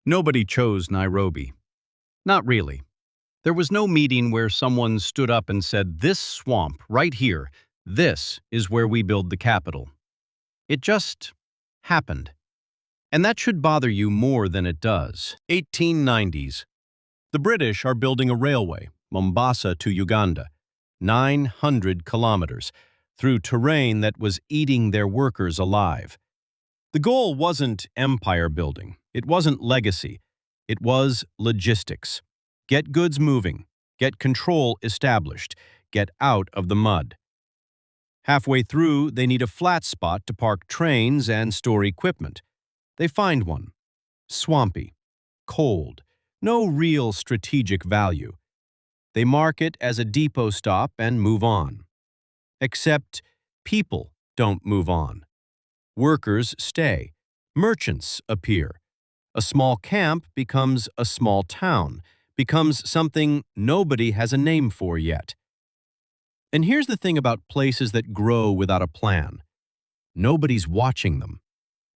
Nobody chose Nairobi. Not really. There was no meeting where someone stood up and said, "This swamp, right here, this is where we build the capital." It just happened. And that should bother you more than it does. 1890s. The British are building a railway, Mombasa to Uganda, 900 kilometers, through terrain that was eating their workers alive. The goal wasn't empire building. It wasn't legacy. It was logistics. Get goods moving. Get control established. Get out of the mud. Halfway through, they need a flat spot to park trains and store equipment. They find one. Swampy. Cold. No real strategic value. They mark it as a depot stop and move on. Except people don't move on. Workers stay. Merchants appear. A small camp becomes a small town, becomes something nobody has a name for yet. And here's the thing about places that grow without a plan. Nobody's watching them.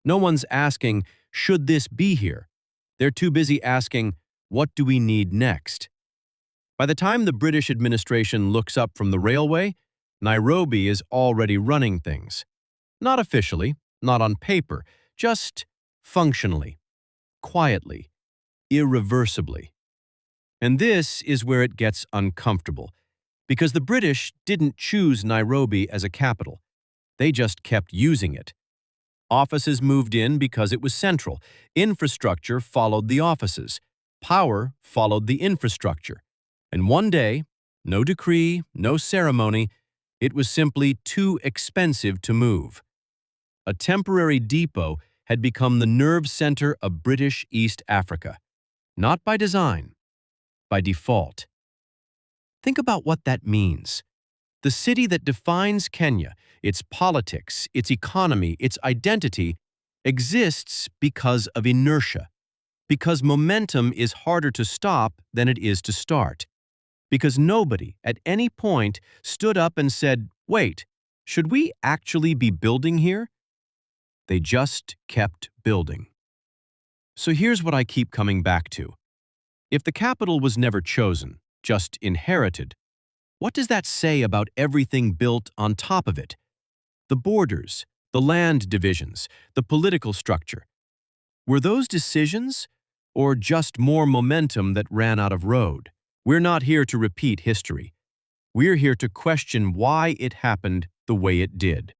No one's asking, should this be here? They're too busy asking, what do we need next? By the time the British administration looks up from the railway, Nairobi is already running things. Not officially, not on paper, just functionally, quietly, irreversibly. And this is where it gets uncomfortable, because the British didn't choose Nairobi as a capital. They just kept using it. Offices moved in because it was central. Infrastructure followed the offices. Power followed the infrastructure. And one day, no decree, no ceremony, it was simply too expensive to move. A temporary depot had become the nerve center of British East Africa. Not by design, by default. Think about what that means. The city that defines Kenya, its politics, its economy, its identity, exists because of inertia, because momentum is harder to stop than it is to start, because nobody at any point stood up and said, "Wait, should we actually be building here?" They just kept building. So here's what I keep coming back to. If the capital was never chosen, just inherited, what does that say about everything built on top of it? The borders, the land divisions, the political structure. Were those decisions, or just more momentum that ran out of road? We're not here to repeat history. We're here to question why it happened the way it did.